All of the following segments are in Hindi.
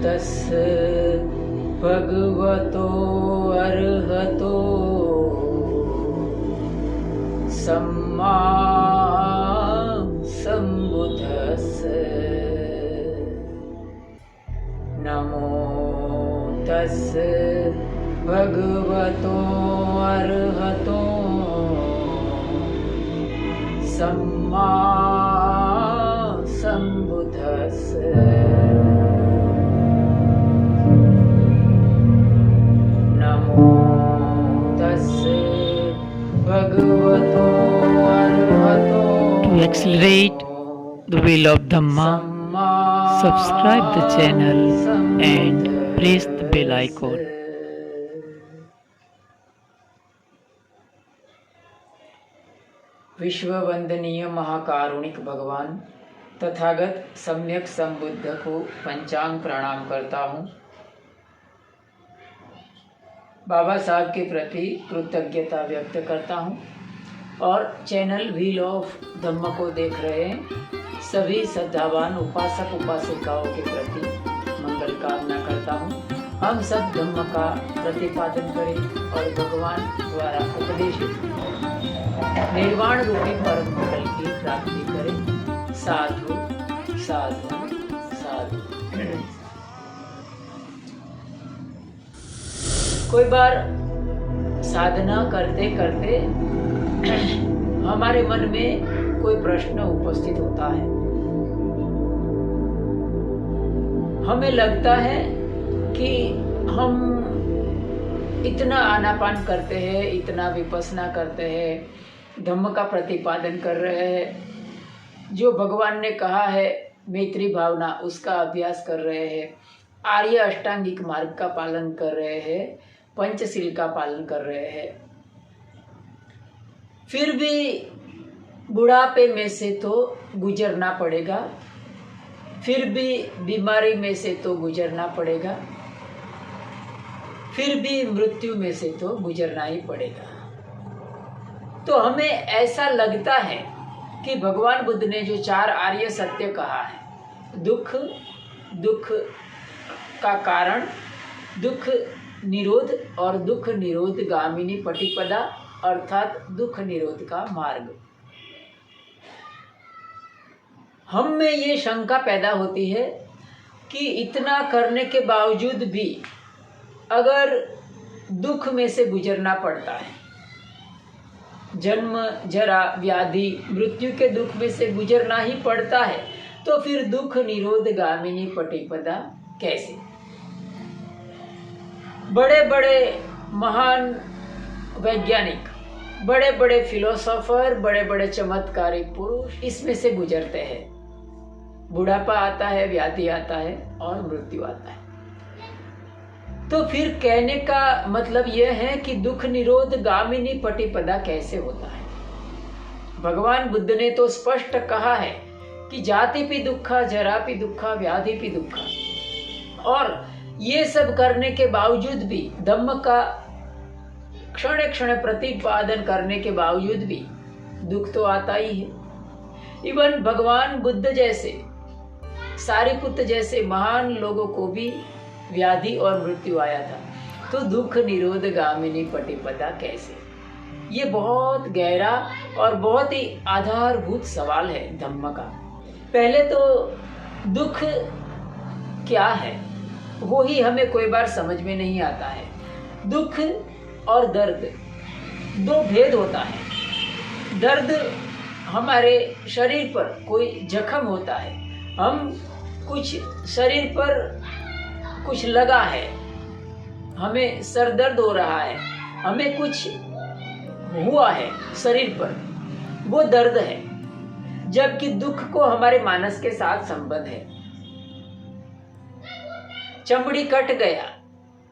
तस्य भगवतो अर्हतो सम्मा सम्बुद्धस्य नमो तस्य भगवतो अर्हतो सम्मा सम्बुद्धस्य नमो तस्य भगवतो अर्हतो। To accelerate the wheel of Dhamma, subscribe the channel and press the bell icon. विश्व वंदनीय महाकारुणिक भगवान तथागत सम्यक संबुद्ध को पंचांग प्रणाम करता हूँ। बाबा साहब के प्रति कृतज्ञता व्यक्त करता हूँ और चैनल व्हील ऑफ धम्म को देख रहे सभी श्रद्धावान उपासक उपासिकाओं के प्रति मंगल कामना करता हूँ। हम सब धम्म का प्रतिपादन करें और भगवान द्वारा उपदेशित निर्वाण रूपी परम मंगल की प्राप्ति करें। साधु साधु साधु। कोई बार साधना करते करते हमारे मन में कोई प्रश्न उपस्थित होता है। हमें लगता है कि हम इतना आनापान करते हैं, इतना विपස්සना करते हैं, धम्म का प्रतिपादन कर रहे हैं, जो भगवान ने कहा है मैत्री भावना उसका अभ्यास कर रहे हैं, आर्य अष्टांगिक मार्ग का पालन कर रहे हैं, पंचशील का पालन कर रहे हैं, फिर भी बुढ़ापे में से तो गुजरना पड़ेगा, फिर भी बीमारी में से तो गुजरना पड़ेगा, फिर भी मृत्यु में से तो गुजरना ही पड़ेगा। तो हमें ऐसा लगता है कि भगवान बुद्ध ने जो 4 आर्य सत्य कहा है, दुख, दुख का कारण, दुख निरोध और दुख निरोध गामिनी पटिपदा अर्थात दुख निरोध का मार्ग। हम में ये शंका पैदा होती है कि इतना करने के बावजूद भी अगर दुख में से गुजरना पड़ता है, जन्म जरा व्याधि मृत्यु के दुख में से गुजरना ही पड़ता है, तो फिर दुख निरोध गामिनी पटिपदा कैसे? बड़े बड़े महान वैज्ञानिक, बड़े बड़े फिलोसोफर, बड़े बड़े चमत्कारिक पुरुष इसमें से गुजरते हैं। बुढ़ापा आता है, व्याधि आता है और मृत्यु आता है। तो फिर कहने का मतलब यह है कि दुख निरोध गामिनी पटिपदा कैसे होता है? भगवान बुद्ध ने तो स्पष्ट कहा है कि जाति भी दुखा, जरा भी दुखा, व्याधि भी दुखा। और ये सब करने के बावजूद भी, धम्म का क्षण क्षण प्रतिपादन करने के बावजूद भी दुख तो आता ही है। इवन भगवान बुद्ध जैसे, सारिपुत्र जैसे महान लोगों को भी व्याधि और मृत्यु आया था। तो दुख निरोध गामिनी पटिपदा कैसे? ये बहुत गहरा और बहुत ही आधारभूत सवाल है धम्म का। पहले तो दुख क्या है वो ही हमें कोई बार समझ में नहीं आता है। दुख और दर्द दो भेद होता है। दर्द हमारे शरीर पर कोई जख्म होता है, हम कुछ शरीर पर कुछ लगा है, हमें सर दर्द हो रहा है, हमें कुछ हुआ है शरीर पर, वो दर्द है। जबकि दुख को हमारे मानस के साथ संबंध है। चमड़ी कट गया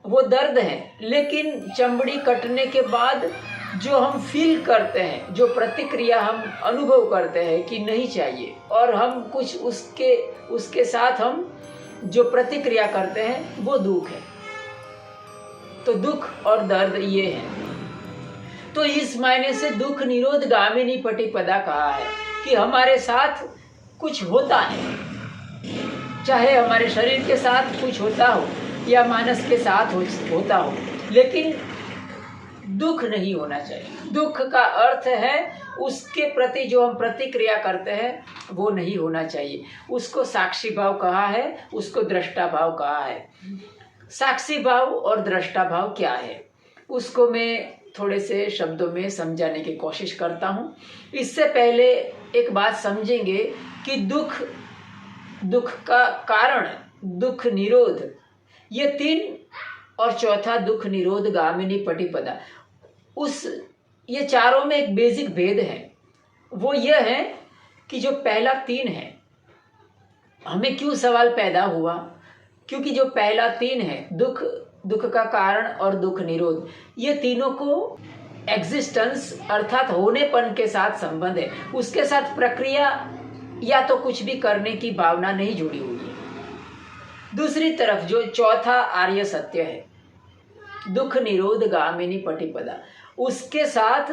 वो दर्द है, लेकिन चमड़ी कटने के बाद जो हम फील करते हैं, जो प्रतिक्रिया हम अनुभव करते हैं कि नहीं चाहिए, और हम कुछ उसके साथ हम जो प्रतिक्रिया करते हैं वो दुख है। तो दुख और दर्द ये है। तो इस मायने से दुख निरोध गामिनी पटिपदा कहा है कि हमारे साथ कुछ होता है, चाहे हमारे शरीर के साथ कुछ होता हो या मानस के साथ होता हो, लेकिन दुख नहीं होना चाहिए। दुख का अर्थ है उसके प्रति जो हम प्रतिक्रिया करते हैं वो नहीं होना चाहिए। उसको साक्षी भाव कहा है, उसको दृष्टा भाव कहा है। साक्षी भाव और दृष्टा भाव क्या है उसको मैं थोड़े से शब्दों में समझाने की कोशिश करता हूँ। इससे पहले एक बात समझेंगे कि दुख का कारण, दुख निरोध, ये 3 और चौथा दुख निरोध गामिनी पटिपदा, ये चारों में एक बेसिक भेद है। वो यह है कि जो पहला 3 है, हमें क्यों सवाल पैदा हुआ, क्योंकि जो पहला 3 है, दुख का कारण और दुख निरोध, ये तीनों को एग्जिस्टेंस अर्थात होनेपन के साथ संबंध है। उसके साथ प्रक्रिया या तो कुछ भी करने की भावना नहीं जुड़ी हुई है। दूसरी तरफ जो चौथा आर्य सत्य है, दुख निरोध गामिनी पटिपदा, उसके साथ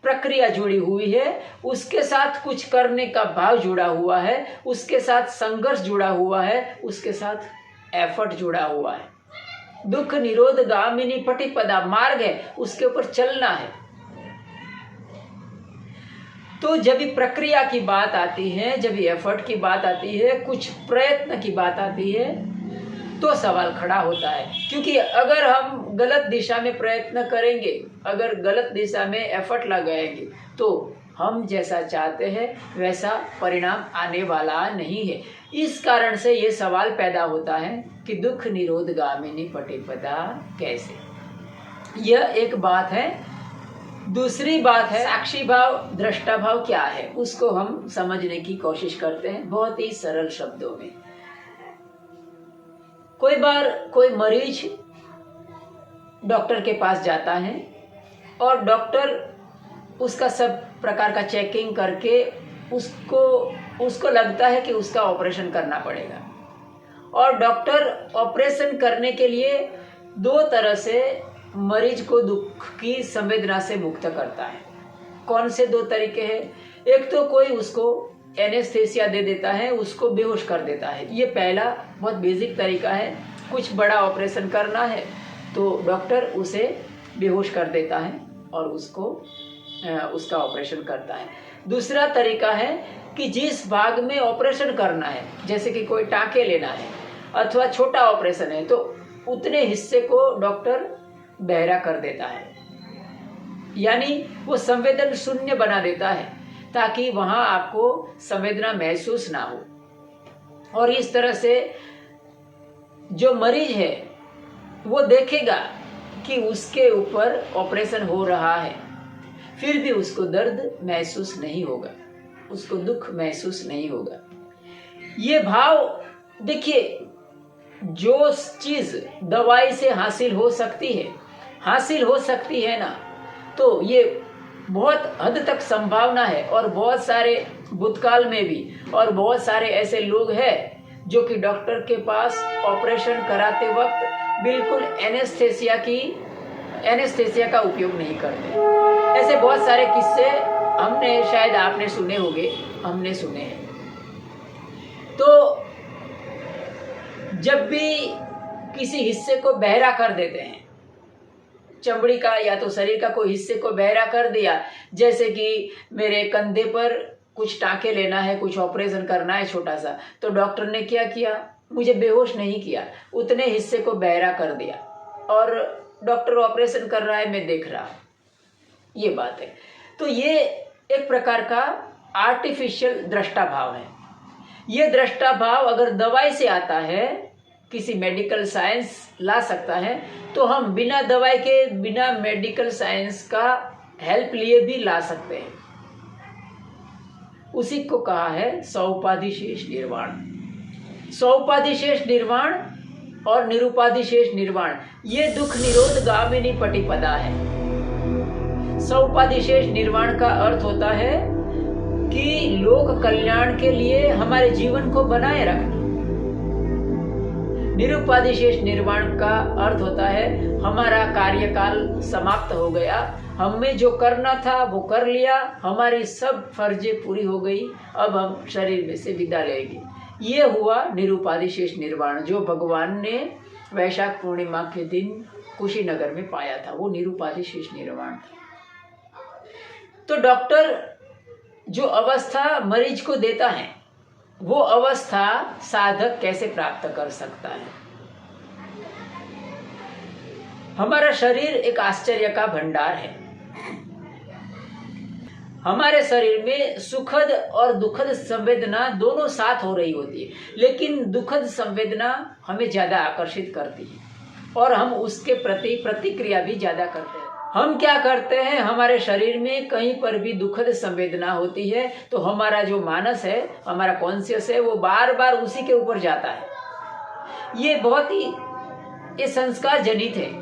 प्रक्रिया जुड़ी हुई है, उसके साथ कुछ करने का भाव जुड़ा हुआ है, उसके साथ संघर्ष जुड़ा हुआ है, उसके साथ एफर्ट जुड़ा हुआ है। दुख निरोध गामिनी पटिपदा मार्ग है, उसके ऊपर चलना है। तो जब भी प्रक्रिया की बात आती है, जब भी एफर्ट की बात आती है, कुछ प्रयत्न की बात आती है, तो सवाल खड़ा होता है। क्योंकि अगर हम गलत दिशा में प्रयत्न करेंगे, अगर गलत दिशा में एफर्ट लगाएंगे, तो हम जैसा चाहते हैं वैसा परिणाम आने वाला नहीं है। इस कारण से ये सवाल पैदा होता है कि दुख निरोध गामिनी पटिपदा कैसे। यह एक बात है। दूसरी बात है साक्षी भाव दृष्टा भाव क्या है, उसको हम समझने की कोशिश करते हैं बहुत ही सरल शब्दों में। कोई बार कोई मरीज डॉक्टर के पास जाता है और डॉक्टर उसका सब प्रकार का चेकिंग करके उसको लगता है कि उसका ऑपरेशन करना पड़ेगा। और डॉक्टर ऑपरेशन करने के लिए 2 तरह से मरीज को दुख की संवेदना से मुक्त करता है। कौन से 2 तरीके हैं? एक तो कोई उसको एनेस्थेसिया दे देता है, उसको बेहोश कर देता है। ये पहला बहुत बेसिक तरीका है। कुछ बड़ा ऑपरेशन करना है तो डॉक्टर उसे बेहोश कर देता है और उसका ऑपरेशन करता है। दूसरा तरीका है कि जिस भाग में ऑपरेशन करना है, जैसे कि कोई टाँके लेना है अथवा छोटा ऑपरेशन है, तो उतने हिस्से को डॉक्टर बहरा कर देता है, यानी वो संवेदन शून्य बना देता है ताकि वहां आपको संवेदना महसूस ना हो। और इस तरह से जो मरीज है वो देखेगा कि उसके ऊपर ऑपरेशन हो रहा है, फिर भी उसको दर्द महसूस नहीं होगा, उसको दुख महसूस नहीं होगा। ये भाव देखिए, जो चीज दवाई से हासिल हो सकती है ना, तो ये बहुत हद तक संभावना है। और बहुत सारे भूतकाल में भी और बहुत सारे ऐसे लोग हैं जो कि डॉक्टर के पास ऑपरेशन कराते वक्त बिल्कुल एनेस्थेसिया का उपयोग नहीं करते। ऐसे बहुत सारे किस्से हमने, शायद आपने सुने होंगे, हमने सुने हैं। तो जब भी किसी हिस्से को बहरा कर देते हैं, चमड़ी का या तो शरीर का कोई हिस्से को बहरा कर दिया, जैसे कि मेरे कंधे पर कुछ टाँके लेना है, कुछ ऑपरेशन करना है छोटा सा, तो डॉक्टर ने क्या किया, मुझे बेहोश नहीं किया, उतने हिस्से को बहरा कर दिया और डॉक्टर ऑपरेशन कर रहा है, मैं देख रहा हूँ। ये बात है। तो ये एक प्रकार का आर्टिफिशियल दृष्टा भाव है। ये दृष्टा भाव अगर दवाई से आता है, किसी मेडिकल साइंस ला सकता है, तो हम बिना दवाई के, बिना मेडिकल साइंस का हेल्प लिए भी ला सकते हैं। उसी को कहा है सौपाधिशेष निर्वाण। सौपाधिशेष निर्वाण और निरुपाधिशेष निर्वाण, ये दुख निरोध गामिनी पटिपदा है। सौपाधिशेष निर्वाण का अर्थ होता है कि लोक कल्याण के लिए हमारे जीवन को बनाए रखना। निरुपाधिशेष निर्वाण का अर्थ होता है हमारा कार्यकाल समाप्त हो गया, हमें जो करना था वो कर लिया, हमारी सब फर्जें पूरी हो गई, अब हम शरीर में से विदा लेंगे। ये हुआ निरुपाधि शेष निर्वाण, जो भगवान ने वैशाख पूर्णिमा के दिन कुशीनगर में पाया था, वो निरुपाधि शेष निर्वाण था। तो डॉक्टर जो अवस्था मरीज को देता है, वो अवस्था साधक कैसे प्राप्त कर सकता है? हमारा शरीर एक आश्चर्य का भंडार है। हमारे शरीर में सुखद और दुखद संवेदना दोनों साथ हो रही होती है, लेकिन दुखद संवेदना हमें ज्यादा आकर्षित करती है और हम उसके प्रति प्रतिक्रिया भी ज्यादा करते हैं। हम क्या करते हैं, हमारे शरीर में कहीं पर भी दुखद संवेदना होती है तो हमारा जो मानस है, हमारा कॉन्शियस है, वो बार बार उसी के ऊपर जाता है। ये बहुत ही ये संस्कार जनित है।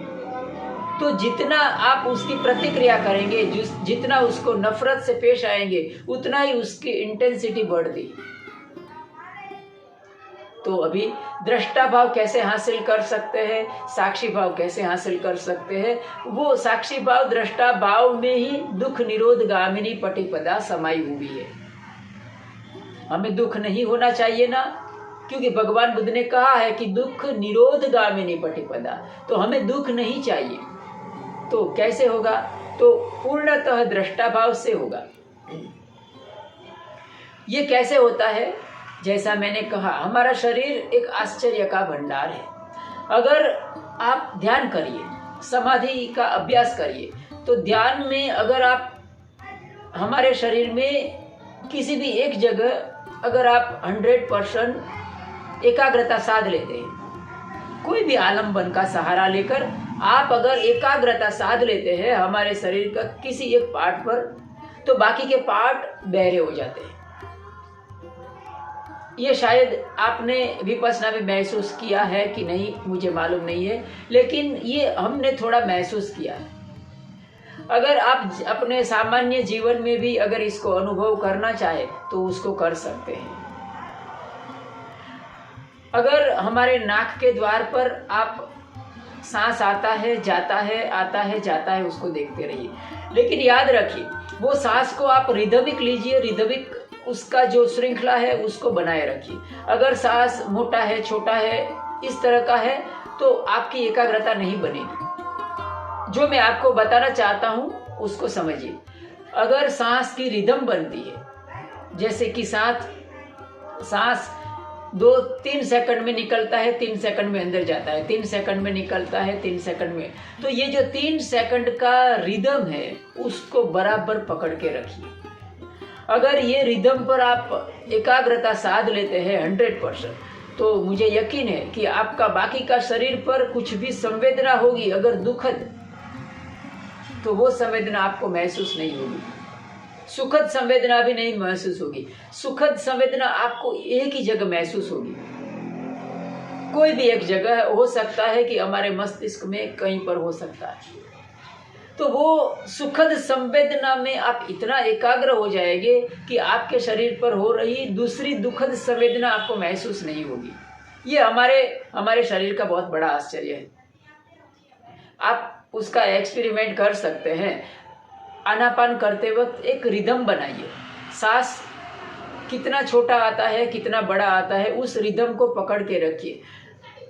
तो जितना आप उसकी प्रतिक्रिया करेंगे, जितना उसको नफरत से पेश आएंगे, उतना ही उसकी इंटेंसिटी बढ़ती। तो अभी दृष्टा भाव कैसे हासिल कर सकते हैं, साक्षी भाव कैसे हासिल कर सकते हैं? वो साक्षी भाव दृष्टा भाव में ही दुख निरोध गामिनी पटिपदा समाई हुई है। हमें दुख नहीं होना चाहिए ना, क्योंकि भगवान बुद्ध ने कहा है कि दुख निरोध गामिनी पटिपदा, तो हमें दुख नहीं चाहिए। तो कैसे होगा? तो पूर्णतः दृष्टा भाव से होगा। ये कैसे होता है? जैसा मैंने कहा, हमारा शरीर एक आश्चर्य का भंडार है। अगर आप ध्यान करिए, समाधि का अभ्यास करिए, तो ध्यान में अगर आप हमारे शरीर में किसी भी एक जगह अगर आप 100% एकाग्रता साध लेते हैं, कोई भी आलम्बन का सहारा लेकर आप अगर एकाग्रता साध लेते हैं हमारे शरीर का किसी एक पार्ट पर, तो बाकी के पार्ट बहरे हो जाते हैं। ये शायद आपने विपश्यना में महसूस किया है कि नहीं, मुझे मालूम नहीं है, लेकिन ये हमने थोड़ा महसूस किया है। अगर आप अपने सामान्य जीवन में भी अगर इसको अनुभव करना चाहे तो उसको कर सकते हैं। अगर हमारे नाक के द्वार पर आप सांस आता है, जाता है, आता है, जाता है, उसको देखते रहिए। लेकिन याद रखिए, वो सांस को आप रिदमिक लीजिए, रिदमिक उसका जो श्रृंखला है उसको बनाए रखिए। अगर सांस मोटा है, छोटा है, इस तरह का है, तो आपकी एकाग्रता नहीं बनेगी। जो मैं आपको बताना चाहता हूँ उसको समझिए। अगर सांस की रिदम बनती है, जैसे कि सांस 2-3 सेकंड में निकलता है, 3 सेकंड में अंदर जाता है, 3 सेकंड में निकलता है, 3 सेकंड में, तो ये जो 3 सेकंड का रिदम है उसको बराबर पकड़ के रखिए। अगर ये रिदम पर आप एकाग्रता साध लेते हैं 100%, तो मुझे यकीन है कि आपका बाकी का शरीर पर कुछ भी संवेदना होगी अगर दुखद, तो वो संवेदना आपको महसूस नहीं होगी। सुखद संवेदना भी नहीं महसूस होगी। सुखद संवेदना आपको एक ही जगह महसूस होगी। कोई भी एक जगह हो सकता है कि हमारे मस्तिष्क में कहीं पर हो सकता है। तो वो सुखद संवेदना में आप इतना एकाग्र हो जाएंगे कि आपके शरीर पर हो रही दूसरी दुखद संवेदना आपको महसूस नहीं होगी। ये हमारे शरीर का बहुत बड़ा आश्चर्य है। आप उसका एक्सपेरिमेंट कर सकते हैं। आनापान करते वक्त एक रिदम बनाइए। सांस कितना छोटा आता है, कितना बड़ा आता है, उस रिदम को पकड़ के रखिए।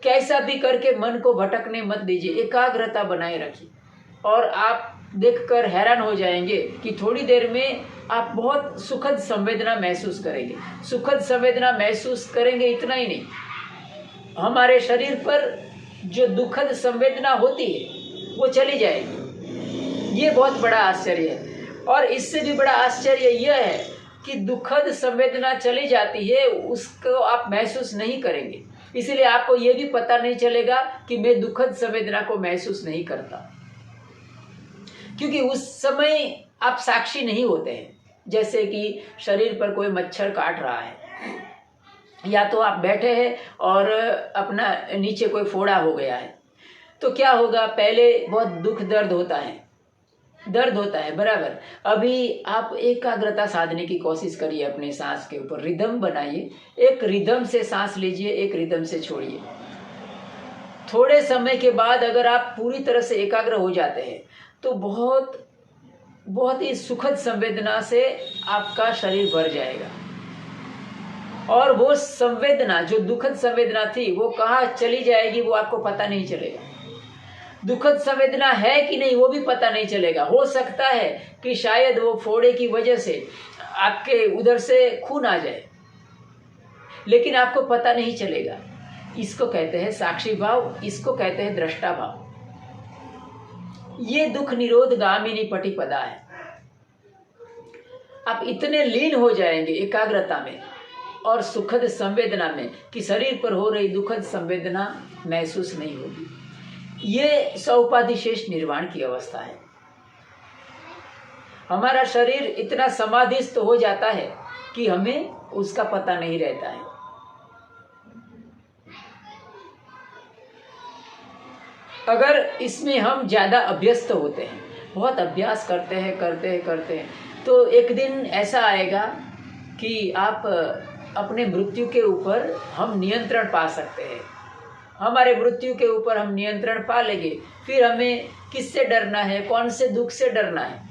कैसा भी करके मन को भटकने मत दीजिए, एकाग्रता बनाए रखिए। और आप देखकर हैरान हो जाएंगे कि थोड़ी देर में आप बहुत सुखद संवेदना महसूस करेंगे। सुखद संवेदना महसूस करेंगे, इतना ही नहीं, हमारे शरीर पर जो दुखद संवेदना होती है वो चली जाएगी। ये बहुत बड़ा आश्चर्य है। और इससे भी बड़ा आश्चर्य यह है कि दुखद संवेदना चली जाती है, उसको आप महसूस नहीं करेंगे। इसीलिए आपको ये भी पता नहीं चलेगा कि मैं दुखद संवेदना को महसूस नहीं करता, क्योंकि उस समय आप साक्षी नहीं होते हैं। जैसे कि शरीर पर कोई मच्छर काट रहा है, या तो आप बैठे हैं और अपना नीचे कोई फोड़ा हो गया है, तो क्या होगा? पहले बहुत दुख दर्द होता है बराबर। अभी आप एकाग्रता साधने की कोशिश करिए, अपने सांस के ऊपर रिदम बनाइए। एक रिदम से सांस लीजिए, एक रिदम से छोड़िए। थोड़े समय के बाद अगर आप पूरी तरह से एकाग्र हो जाते हैं तो बहुत ही सुखद संवेदना से आपका शरीर भर जाएगा। और वो संवेदना, जो दुखद संवेदना थी, वो कहाँ चली जाएगी वो आपको पता नहीं चलेगा। दुखद संवेदना है कि नहीं वो भी पता नहीं चलेगा। हो सकता है कि शायद वो फोड़े की वजह से आपके उधर से खून आ जाए, लेकिन आपको पता नहीं चलेगा। इसको कहते हैं साक्षी भाव, इसको कहते हैं दृष्टा भाव। ये दुख निरोध गामिनी पटिपदा है। आप इतने लीन हो जाएंगे एकाग्रता में और सुखद संवेदना में कि शरीर पर हो रही दुखद संवेदना महसूस नहीं होगी। ये सौपाधिशेष निर्वाण की अवस्था है। हमारा शरीर इतना समाधिस्थ हो जाता है कि हमें उसका पता नहीं रहता है। अगर इसमें हम ज़्यादा अभ्यस्त होते हैं, बहुत अभ्यास करते हैं, तो एक दिन ऐसा आएगा कि आप अपने मृत्यु के ऊपर हम नियंत्रण पा सकते हैं। हमारे मृत्यु के ऊपर हम नियंत्रण पा लेंगे, फिर हमें किससे डरना है, कौन से दुख से डरना है।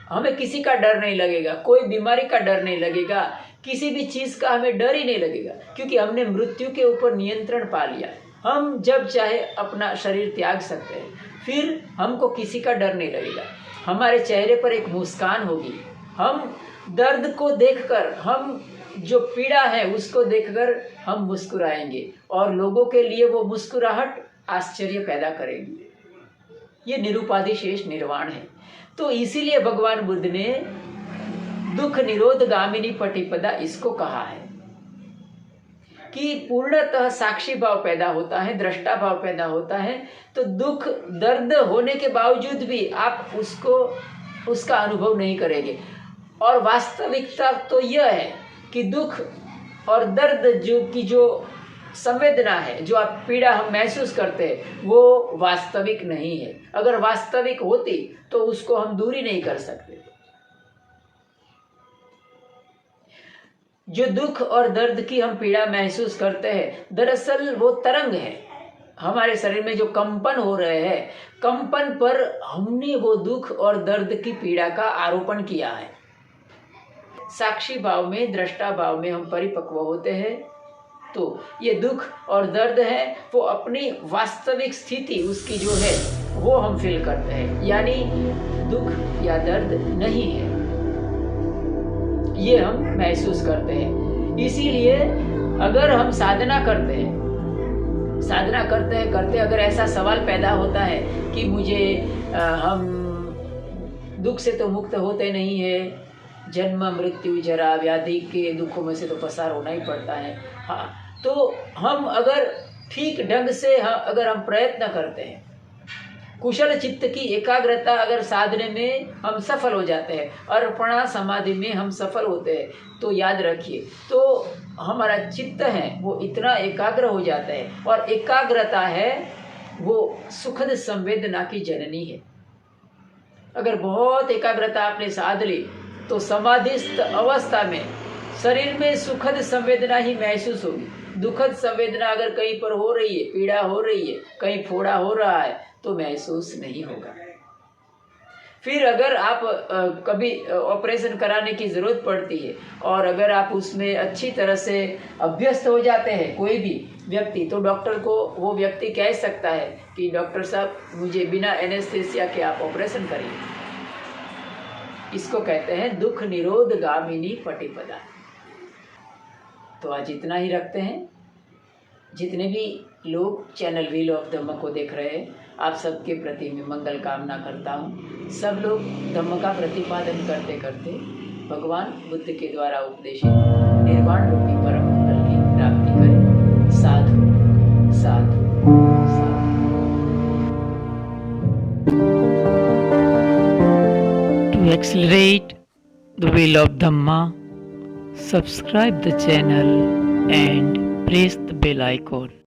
हमें किसी का डर नहीं लगेगा, कोई बीमारी का डर नहीं लगेगा, किसी भी चीज़ का हमें डर ही नहीं लगेगा, क्योंकि हमने मृत्यु के ऊपर नियंत्रण पा लिया। हम जब चाहे अपना शरीर त्याग सकते हैं, फिर हमको किसी का डर नहीं लगेगा। हमारे चेहरे पर एक मुस्कान होगी। हम दर्द को देखकर, हम जो पीड़ा है उसको देखकर हम मुस्कुराएंगे और लोगों के लिए वो मुस्कुराहट आश्चर्य पैदा करेगी। ये निरुपाधिशेष निर्वाण है। तो इसीलिए भगवान बुद्ध ने दुख निरोध गामिनी पटिपदा इसको कहा है कि पूर्णतः साक्षी भाव पैदा होता है, दृष्टा भाव पैदा होता है। तो दुख दर्द होने के बावजूद भी आप उसका अनुभव नहीं करेंगे। और वास्तविकता तो यह है कि दुख और दर्द जो संवेदना है, जो आप पीड़ा हम महसूस करते हैं, वो वास्तविक नहीं है। अगर वास्तविक होती तो उसको हम दूरी नहीं कर सकते। जो दुख और दर्द की हम पीड़ा महसूस करते हैं, दरअसल वो तरंग है। हमारे शरीर में जो कंपन हो रहे हैं, कंपन पर हमने वो दुख और दर्द की पीड़ा का आरोपण किया है। साक्षी भाव में, दृष्टा भाव में हम परिपक्व होते हैं तो ये दुख और दर्द है वो अपनी वास्तविक स्थिति उसकी जो है वो हम फील करते हैं, यानी दुख या दर्द नहीं है, ये हम महसूस करते हैं। इसीलिए अगर हम साधना करते अगर ऐसा सवाल पैदा होता है कि हम दुख से तो मुक्त होते नहीं है, जन्म मृत्यु जरा व्याधि के दुखों में से तो पसार होना ही पड़ता है। हाँ, तो हम अगर ठीक ढंग से अगर हम प्रयत्न करते हैं, कुशल चित्त की एकाग्रता अगर साधने में हम सफल हो जाते हैं, अर्पणा समाधि में हम सफल होते हैं, तो याद रखिए, तो हमारा चित्त है वो इतना एकाग्र हो जाता है। और एकाग्रता है वो सुखद संवेदना की जननी है। अगर बहुत एकाग्रता आपने साध ली तो समाधिस्थ अवस्था में शरीर में सुखद संवेदना ही महसूस होगी। दुखद संवेदना अगर कहीं पर हो रही है, पीड़ा हो रही है, कहीं फोड़ा हो रहा है, तो महसूस नहीं होगा। फिर अगर आप कभी ऑपरेशन कराने की ज़रूरत पड़ती है और अगर आप उसमें अच्छी तरह से अभ्यस्त हो जाते हैं कोई भी व्यक्ति, तो डॉक्टर को वो व्यक्ति कह सकता है कि डॉक्टर साहब मुझे बिना एनेस्थेसिया के आप ऑपरेशन करिए। इसको कहते हैं दुख निरोध गामिनी पटिपदा। तो आज इतना ही रखते हैं। जितने भी लोग चैनल व्हील ऑफ धम्म को देख रहे हैं, आप सबके प्रति मैं मंगल कामना करता हूँ। सब लोग धम्म का प्रतिपादन करते करते भगवान बुद्ध के द्वारा उपदेशित निर्वाण रूपी परम मंगल की प्राप्ति करें। साधु साधु साधु। To accelerate the wheel of Dhamma, subscribe the channel and press the bell icon.